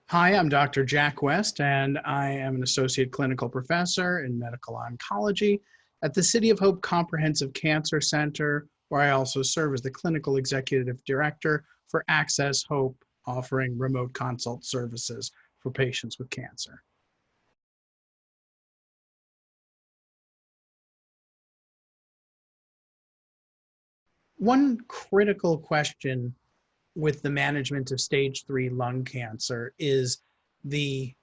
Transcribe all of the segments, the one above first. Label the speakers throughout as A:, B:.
A: Hi, I'm Dr. Jack West, and I am an associate clinical professor in medical oncology at the City of Hope Comprehensive Cancer Center, where I also serve as the clinical executive director for Access Hope, offering remote consult services for patients with cancer. One critical question with the management of stage 3 lung cancer is the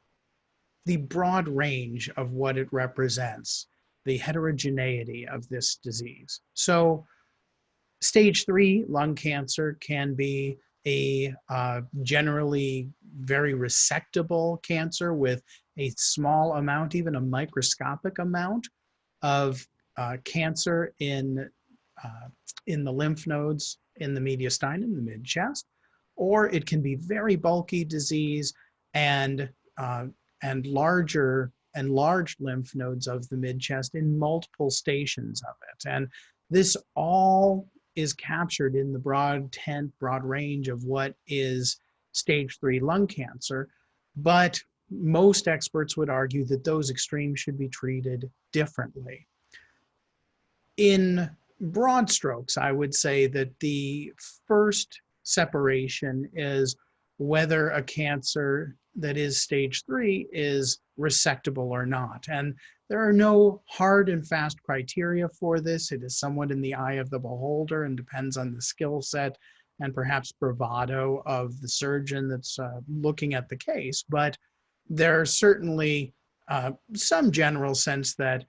A: the broad range of what it represents, the heterogeneity of this disease. So stage 3 lung cancer can be a generally very resectable cancer with a small amount, even a microscopic amount of cancer in the lymph nodes in the mediastinum, the mid chest, or it can be very bulky disease and uh, and larger and large lymph nodes of the mid chest in multiple stations of it. And this all is captured in the broad range of what is stage 3 lung cancer. But most experts would argue that those extremes should be treated differently. In broad strokes, I would say that the first separation is whether a cancer that is stage 3 is resectable or not. And there are no hard and fast criteria for this. It is somewhat in the eye of the beholder and depends on the skill set and perhaps bravado of the surgeon that's looking at the case. But there's certainly some general sense that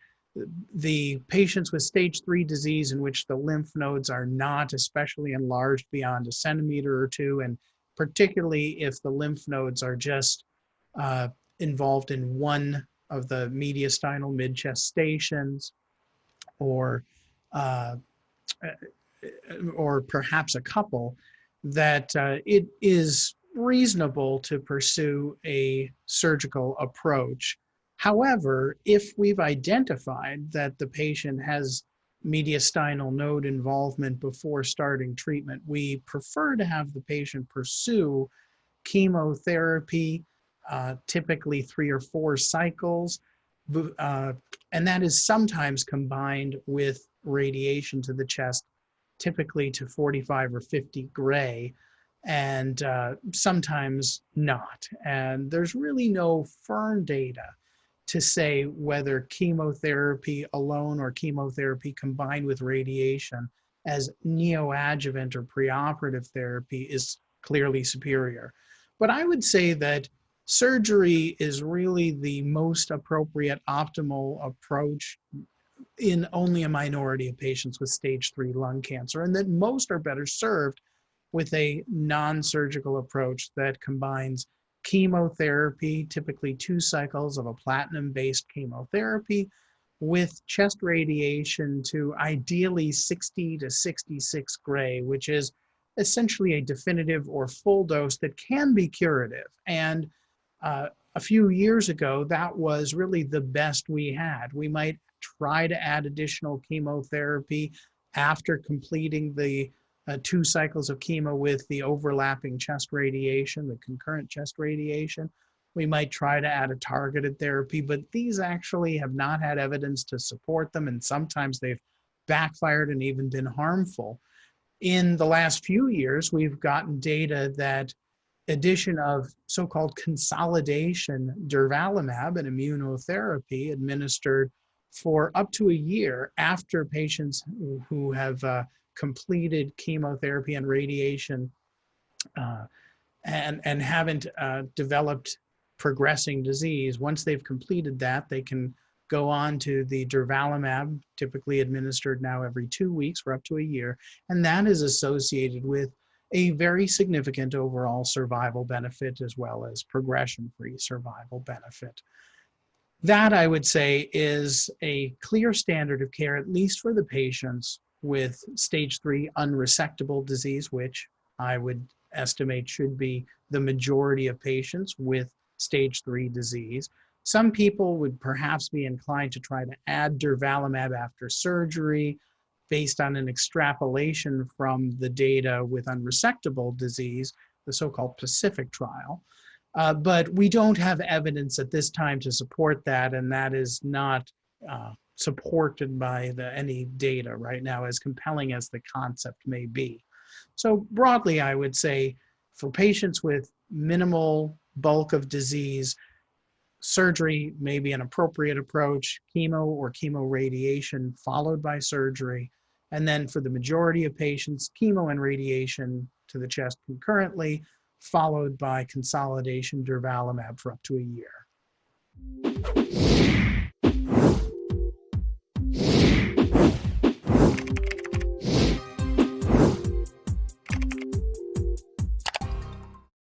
A: the patients with stage 3 disease in which the lymph nodes are not especially enlarged beyond a centimeter or two, and particularly if the lymph nodes are just involved in one of the mediastinal mid-chest stations, or uh, or perhaps a couple, that it is reasonable to pursue a surgical approach. However, if we've identified that the patient has mediastinal node involvement before starting treatment, we prefer to have the patient pursue chemotherapy, typically 3 or 4 cycles, uh, and that is sometimes combined with radiation to the chest, typically to 45 or 50 gray, and sometimes not. And there's really no firm data to say whether chemotherapy alone or chemotherapy combined with radiation as neoadjuvant or preoperative therapy is clearly superior. But I would say that surgery is really the most appropriate, optimal approach in only a minority of patients with stage 3 lung cancer, and that most are better served with a non-surgical approach that combines chemotherapy, typically 2 cycles of a platinum-based chemotherapy, with chest radiation to ideally 60 to 66 gray, which is essentially a definitive or full dose that can be curative. And a few years ago, that was really the best we had. We might try to add additional chemotherapy after completing the 2 cycles of chemo with the overlapping chest radiation, the concurrent chest radiation. We might try to add a targeted therapy, but these actually have not had evidence to support them, and sometimes they've backfired and even been harmful. In the last few years, we've gotten data that addition of so-called consolidation durvalumab, an immunotherapy administered for up to a year after patients who have completed chemotherapy and radiation and haven't developed progressing disease. Once they've completed that, they can go on to the durvalumab, typically administered now every 2 weeks for up to a year, and that is associated with a very significant overall survival benefit as well as progression-free survival benefit. That, I would say, is a clear standard of care, at least for the patients with stage 3 unresectable disease, which I would estimate should be the majority of patients with stage 3 disease. Some people would perhaps be inclined to try to add durvalumab after surgery based on an extrapolation from the data with unresectable disease, the so-called PACIFIC trial. But we don't have evidence at this time to support that, and that is not supported by any data right now, as compelling as the concept may be. So broadly, I would say for patients with minimal bulk of disease, surgery may be an appropriate approach, chemo or chemoradiation followed by surgery. And then for the majority of patients, chemo and radiation to the chest concurrently, followed by consolidation durvalumab for up to a year.